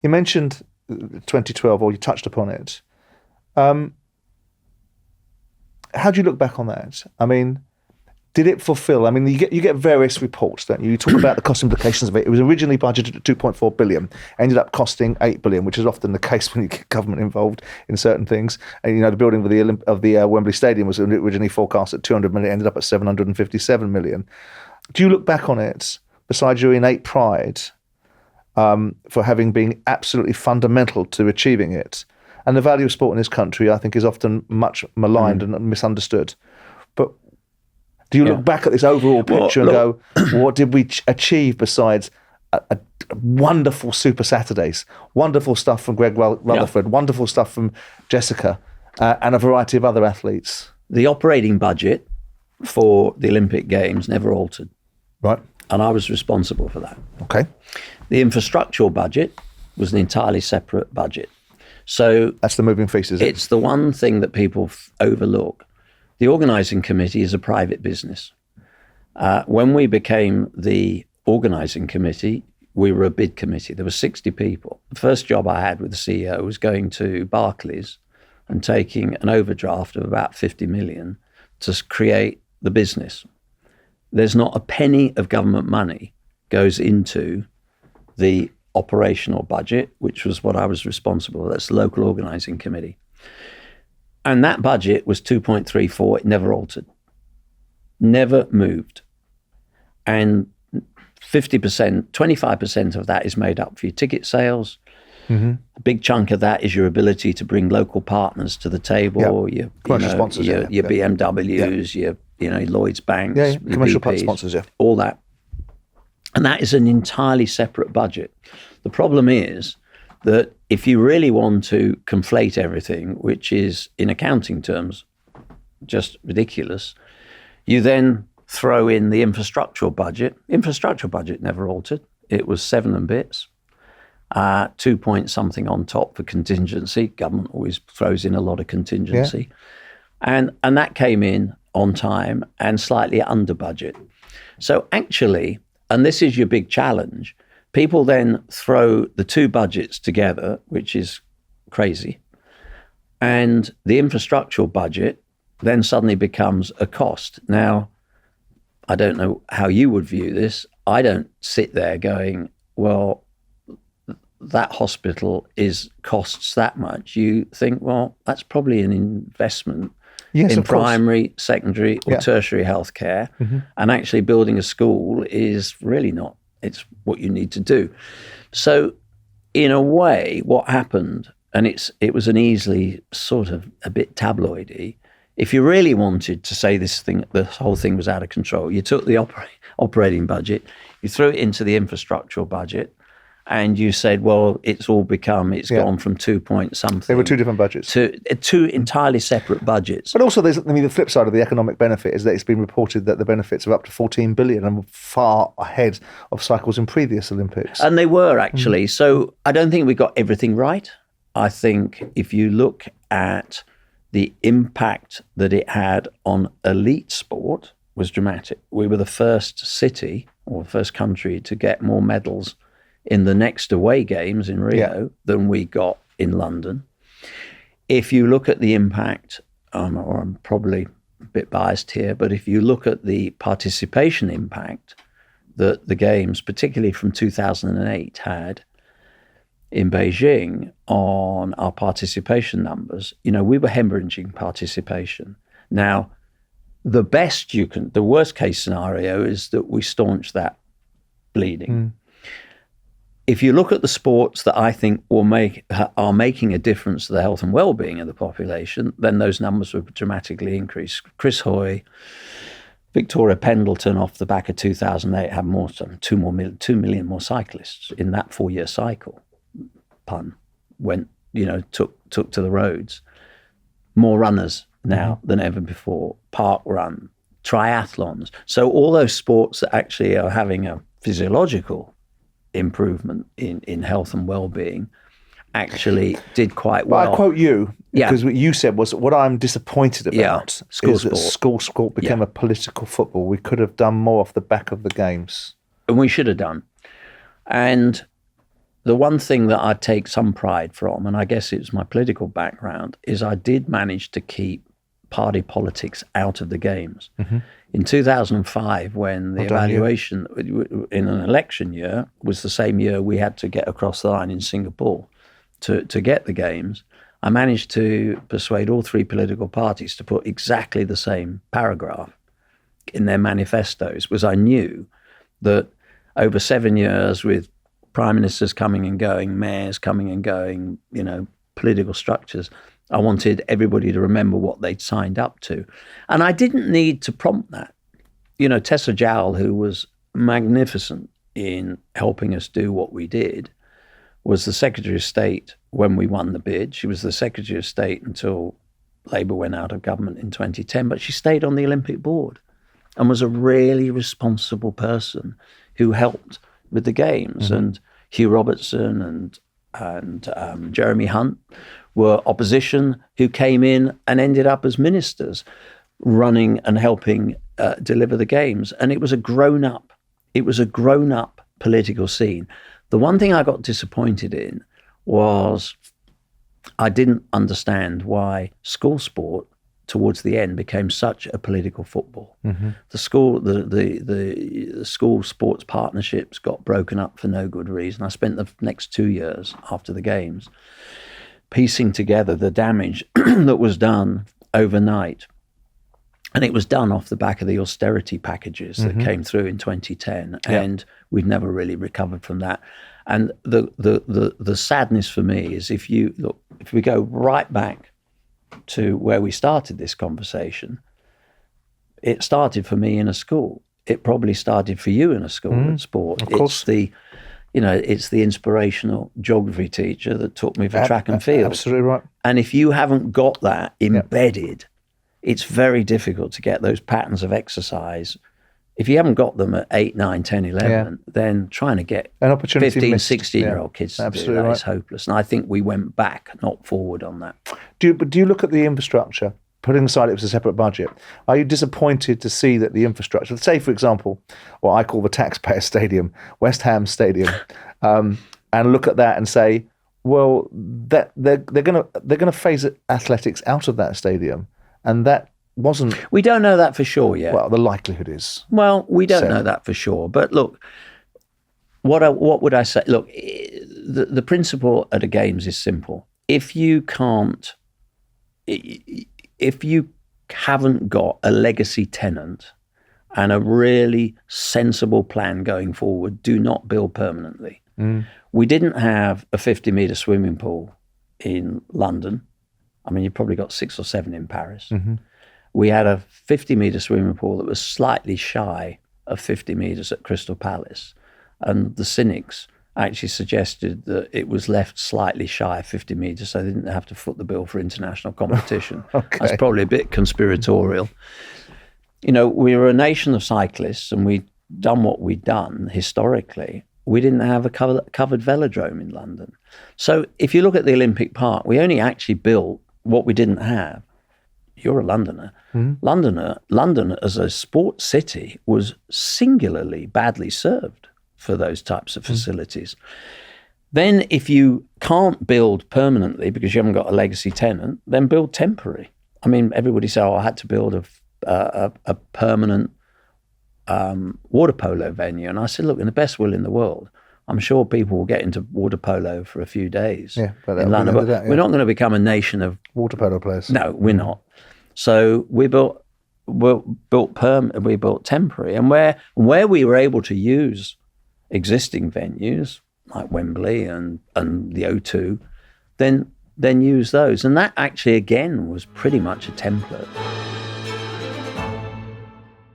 You mentioned 2012, or you touched upon it. How do you look back on that? I mean, did it fulfill? I mean, you get various reports, don't you? You talk about the cost implications of it. It was originally budgeted at 2.4 billion, ended up costing 8 billion, which is often the case when you get government involved in certain things. And the building of the Wembley Stadium was originally forecast at 200 million, ended up at 757 million. Do you look back on it, besides your innate pride, for having been absolutely fundamental to achieving it? And the value of sport in this country, I think, is often much maligned and misunderstood. But do you look back at this overall picture and go, what did we achieve besides a wonderful Super Saturdays, wonderful stuff from Greg Rutherford, wonderful stuff from Jessica, and a variety of other athletes? The operating budget for the Olympic Games never altered. Right. And I was responsible for that. Okay. The infrastructural budget was an entirely separate budget. So that's the moving feast, is it? It's the one thing that people overlook. The organising committee is a private business. When we became the organising committee, we were a bid committee. There were 60 people. The first job I had with the CEO was going to Barclays and taking an overdraft of about 50 million to create the business. There's not a penny of government money goes into the operational budget, which was what I was responsible for. That's the local organising committee. And that budget was 2.34. It never altered, never moved. And 50%, 25% of that is made up for your ticket sales. Mm-hmm. A big chunk of that is your ability to bring local partners to the table, your sponsors, your BMWs, your Lloyd's Banks, commercial BPs, sponsors, all that. And that is an entirely separate budget. The problem is that if you really want to conflate everything, which is in accounting terms just ridiculous, you then throw in the infrastructural budget. Infrastructural budget never altered. It was 7 and bits, 2 point something on top for contingency. Government always throws in a lot of contingency. Yeah. And that came in on time and slightly under budget. So actually, and this is your big challenge, people then throw the two budgets together, which is crazy. And the infrastructural budget then suddenly becomes a cost. Now, I don't know how you would view this. I don't sit there going, well, that hospital costs that much. You think, well, that's probably an investment in primary, secondary or tertiary healthcare. Mm-hmm. And actually building a school is really not. It's what you need to do. So in a way, what happened, and it was an easily sort of a bit tabloidy, if you really wanted to say this whole thing was out of control, you took the operating budget, you threw it into the infrastructural budget, and you said, well, it's gone from 2 point something. There were two different budgets. To two entirely separate budgets. But also, the flip side of the economic benefit is that it's been reported that the benefits are up to 14 billion and far ahead of cycles in previous Olympics. And they were actually. So I don't think we got everything right. I think if you look at the impact that it had on elite sport was dramatic. We were the first city or first country to get more medals in the next away games in Rio than we got in London. If you look at the impact, or I'm probably a bit biased here, but if you look at the participation impact that the games, particularly from 2008, had in Beijing on our participation numbers, we were hemorrhaging participation. Now, the worst case scenario is that we staunch that bleeding. Mm. If you look at the sports that I think are making a difference to the health and well-being of the population, then those numbers would dramatically increase. Chris Hoy, Victoria Pendleton off the back of 2008 had 2 million more cyclists in that 4-year cycle. Took to the roads. More runners now than ever before. Park run, triathlons. So all those sports that actually are having a physiological improvement in health and well-being actually did quite well. But I quote you, because what you said was, what I'm disappointed about is that school sport became a political football. We could have done more off the back of the games. And we should have done. And the one thing that I take some pride from, and I guess it's my political background, is I did manage to keep party politics out of the games. In 2005, when the evaluation in an election year was the same year we had to get across the line in Singapore to get the games, I managed to persuade all three political parties to put exactly the same paragraph in their manifestos, because I knew that over 7 years, with prime ministers coming and going, mayors coming and going, political structures, I wanted everybody to remember what they'd signed up to. And I didn't need to prompt that. Tessa Jowell, who was magnificent in helping us do what we did, was the Secretary of State when we won the bid. She was the Secretary of State until Labour went out of government in 2010, but she stayed on the Olympic board and was a really responsible person who helped with the games. And Hugh Robertson and Jeremy Hunt were opposition who came in and ended up as ministers running and helping deliver the games. And it was a grown-up political scene. The one thing I got disappointed in was I didn't understand why school sport towards the end became such a political football. The school sports partnerships got broken up for no good reason. I spent the next 2 years after the games piecing together the damage that was done overnight. And it was done off the back of the austerity packages that came through in 2010. And we've never really recovered from that. And the sadness for me is if we go right back to where we started this conversation, it started for me in a school. It probably started for you in a school at sport. Of course. It's the inspirational geography teacher that took me for track and field. Absolutely right. And if you haven't got that embedded, it's very difficult to get those patterns of exercise. If you haven't got them at 8, 9, 10, 11, then trying to get an opportunity 15, missed. 16-year-old kids to do that is hopeless. And I think we went back, not forward on that. Do you look at the infrastructure, putting aside it was a separate budget, are you disappointed to see that the infrastructure, say, for example, what I call the taxpayer stadium, West Ham Stadium, and look at that and say, well, that they're going to phase athletics out of that stadium, and that wasn't. We don't know that for sure yet. Well, the likelihood is. Well, we don't know that for sure. But look, what would I say? Look, the principle at the games is simple. If you haven't got a legacy tenant and a really sensible plan going forward, do not build permanently. We didn't have a 50-metre swimming pool in London. I mean, you've probably got 6 or 7 in Paris. We had a 50-metre swimming pool that was slightly shy of 50 metres at Crystal Palace. And the cynics actually suggested that it was left slightly shy of 50 metres so they didn't have to foot the bill for international competition. That's probably a bit conspiratorial. We were a nation of cyclists and we'd done what we'd done historically. We didn't have a covered velodrome in London. So if you look at the Olympic Park, we only actually built what we didn't have. You're a Londoner. London as a sports city was singularly badly served for those types of facilities. Then if you can't build permanently because you haven't got a legacy tenant, then build temporary. I mean, everybody said, I had to build a permanent water polo venue. And I said, look, in the best will in the world, I'm sure people will get into water polo for a few days in London. But we're not going to become a nation of water polo players. No, we're not. So we built temporary, and where we were able to use existing venues like Wembley and the O2, then use those. And that actually again was pretty much a template.